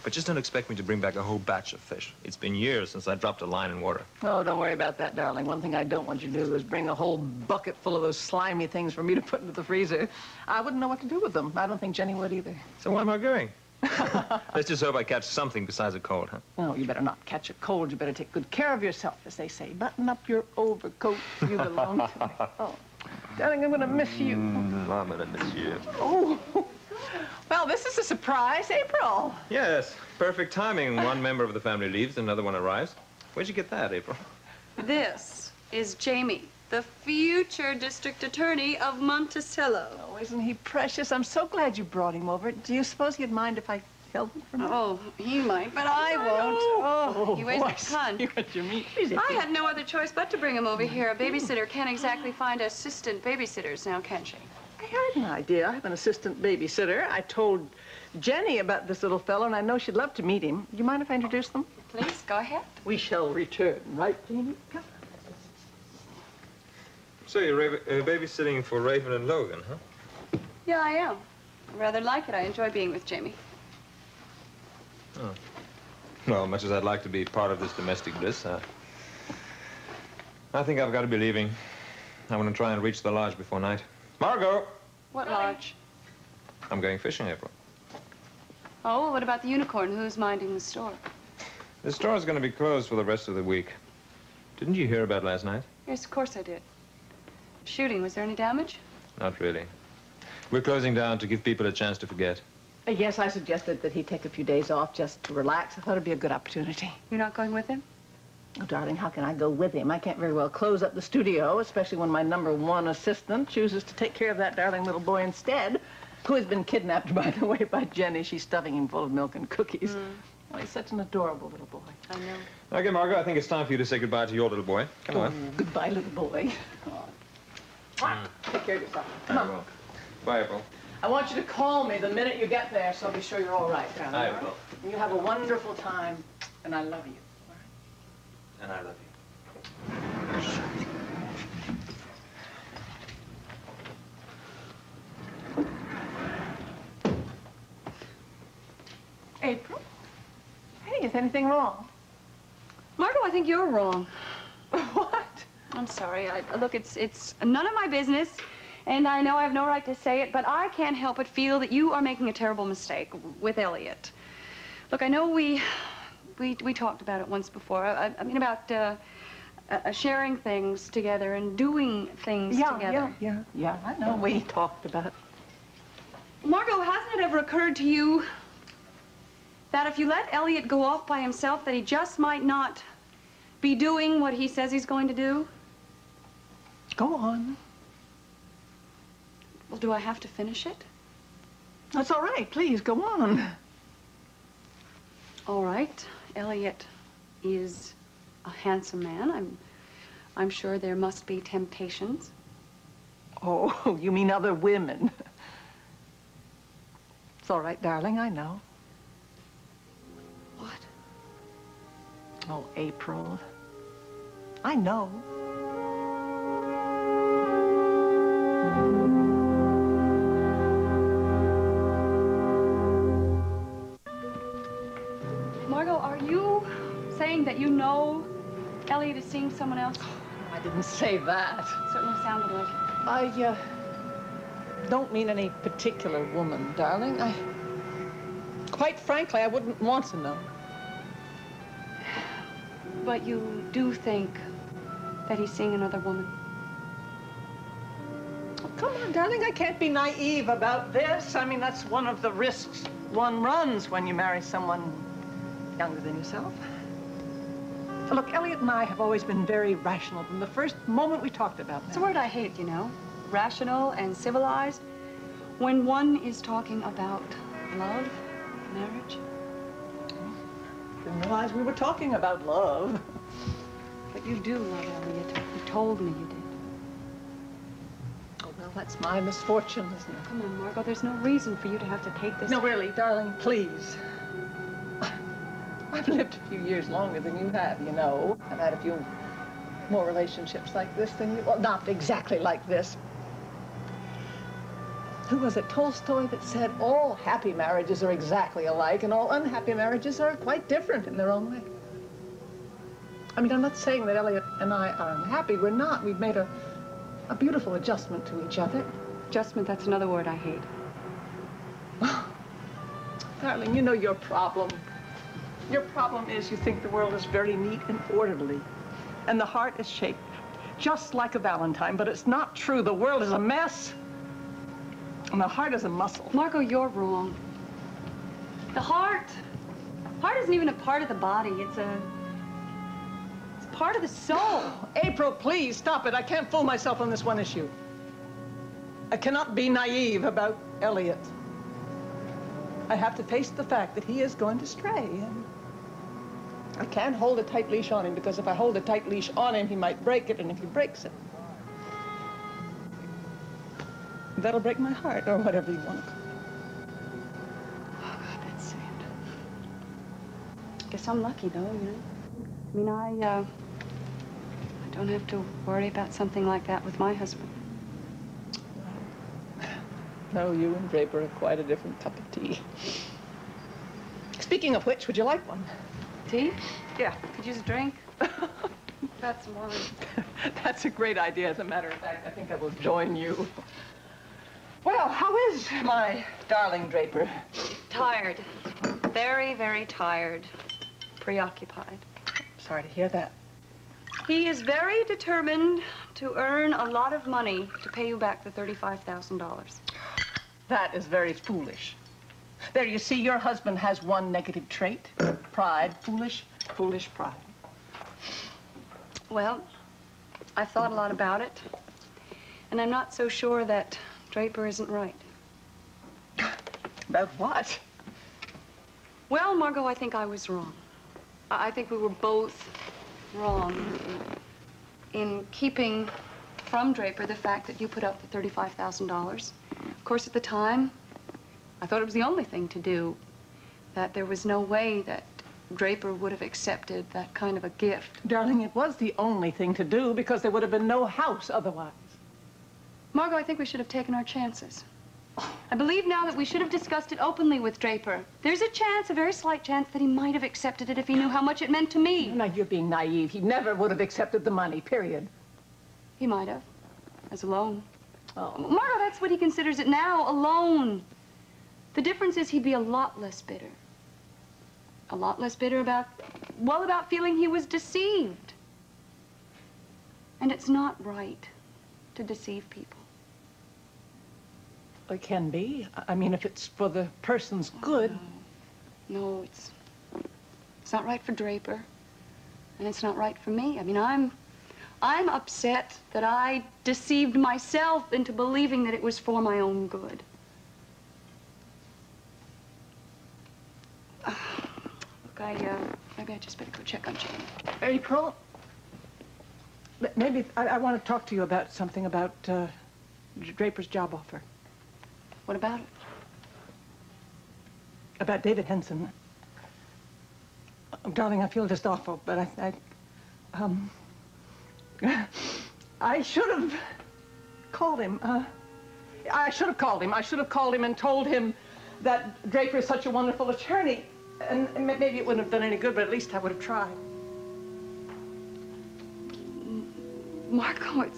But just don't expect me to bring back a whole batch of fish. It's been years since I dropped a line in water. Oh, don't worry about that, darling. One thing I don't want you to do is bring a whole bucket full of those slimy things for me to put into the freezer. I wouldn't know what to do with them. I don't think Jenny would either. So why am I going? Let's just hope I catch something besides a cold, huh? Oh, you better not catch a cold. You better take good care of yourself, as they say. Button up your overcoat. You belong to me. Oh, darling, I'm going to miss you. I'm going to miss you. Oh. Well, this is a surprise, April. Yes, perfect timing. One member of the family leaves, another one arrives. Where'd you get that, April? This is Jamie, the future district attorney of Monticello. Oh, isn't he precious? I'm so glad you brought him over. Do you suppose he'd mind if I held him for a minute? Oh, he might, but I won't. Oh, he weighs a ton. You got your meat. I had no other choice but to bring him over here. A babysitter can't exactly find assistant babysitters now, can she? I had an idea. I have an assistant babysitter. I told Jenny about this little fellow, and I know she'd love to meet him. Do you mind if I introduce them? Please, go ahead. We shall return, right, Jamie? Come. So you're babysitting for Raven and Logan, huh? Yeah, I am. I rather like it. I enjoy being with Jamie. Oh. Well, much as I'd like to be part of this domestic bliss, I think I've got to be leaving. I want to try and reach the lodge before night. Margot! What lodge? I'm going fishing, April. Oh, what about the unicorn? Who's minding the store? The store's going to be closed for the rest of the week. Didn't you hear about last night? Yes, of course I did. Shooting, was there any damage? Not really. We're closing down to give people a chance to forget. Yes, I suggested that he take a few days off just to relax. I thought it'd be a good opportunity. You're not going with him? Oh, darling, how can I go with him? I can't very well close up the studio, especially when my #1 assistant chooses to take care of that darling little boy instead, who has been kidnapped, by the way, by Jenny. She's stuffing him full of milk and cookies. Oh, he's such an adorable little boy. I know. Okay, Margot, I think it's time for you to say goodbye to your little boy. Come on. Goodbye, little boy. Oh. Take care of yourself. Come on. Bye, April. I want you to call me the minute you get there, so I'll be sure you're all right, darling. I will. You have a wonderful time, and I love you. And I love you. April? Hey, is anything wrong? Margot, I think you're wrong. What? I'm sorry. Look, it's none of my business, and I know I have no right to say it, but I can't help but feel that you are making a terrible mistake with Elliot. Look, I know we talked about it once before. I mean, about sharing things together and doing things together. Yeah, I know. We talked about it. Margot, hasn't it ever occurred to you that if you let Elliot go off by himself, that he just might not be doing what he says he's going to do? Go on. Well, do I have to finish it? That's all right. Please, go on. All right. Elliot is a handsome man. I'm sure there must be temptations. Oh, you mean other women? It's all right, darling, I know. What? Oh, April. I know. Margot, are you saying that you know Elliot is seeing someone else? I didn't say that. It certainly sounded like it. I don't mean any particular woman, darling. Quite frankly, I wouldn't want to know. But you do think that he's seeing another woman? Oh, come on, darling, I can't be naive about this. I mean, that's one of the risks one runs when you marry someone younger than yourself. Look, Elliot and I have always been very rational from the first moment we talked about that. It's a word I hate, you know. Rational and civilized. When one is talking about love, marriage. Didn't realize we were talking about love. But you do love Elliot. You told me you did. Oh, well, that's my misfortune, isn't it? Come on, Margot. There's no reason for you to have to take this. No, really, darling, please. I've lived a few years longer than you have, you know. I've had a few more relationships like this than you. Well, not exactly like this. Who was it, Tolstoy, that said all happy marriages are exactly alike and all unhappy marriages are quite different in their own way? I mean, I'm not saying that Elliot and I are unhappy. We're not. We've made a beautiful adjustment to each other. Adjustment, that's another word I hate. Darling, you know your problem. Your problem is you think the world is very neat and orderly, and the heart is shaped just like a Valentine, but it's not true. The world is a mess, and the heart is a muscle. Margot, you're wrong. The heart isn't even a part of the body. It's part of the soul. April, please, stop it. I can't fool myself on this one issue. I cannot be naive about Elliot. I have to face the fact that he is going to stray, and I can't hold a tight leash on him, because if I hold a tight leash on him, he might break it, and if he breaks it, that'll break my heart, or whatever you want to call it. Oh, God, that's sad. Guess I'm lucky, though, you know. I mean, I don't have to worry about something like that with my husband. No, you and Draper are quite a different cup of tea. Speaking of which, would you like one? Tea? Yeah. Could use a drink? Got some wine. That's a great idea. As a matter of fact, I think I will join you. Well, how is my darling Draper? Tired. Very, very tired. Preoccupied. Sorry to hear that. He is very determined to earn a lot of money to pay you back the $35,000. That is very foolish. There, you see, your husband has one negative trait. Pride. Foolish, foolish pride. Well, I've thought a lot about it, and I'm not so sure that Draper isn't right. About what? Well, Margot, I think I was wrong. I think we were both wrong in keeping from Draper the fact that you put up the $35,000. Of course, at the time, I thought it was the only thing to do, that there was no way that Draper would have accepted that kind of a gift. Darling, it was the only thing to do, because there would have been no house otherwise. Margot, I think we should have taken our chances. I believe now that we should have discussed it openly with Draper. There's a chance, a very slight chance, that he might have accepted it if he knew how much it meant to me. Now, you're being naive. He never would have accepted the money, period. He might have, as a loan. Oh. Margot, that's what he considers it now, a loan. The difference is he'd be a lot less bitter. A lot less bitter about, well, about feeling he was deceived. And it's not right to deceive people. It can be. I mean, if it's for the person's good. No, it's not right for Draper, and it's not right for me. I mean, I'm upset that I deceived myself into believing that it was for my own good. Look, maybe I just better go check on Jane. April, maybe I want to talk to you about something about Draper's job offer. What about it? About David Henson. Darling, I feel just awful, but I should have called him. I should have called him. I should have called him and told him that Draper is such a wonderful attorney. And maybe it wouldn't have done any good, but at least I would have tried. Margot,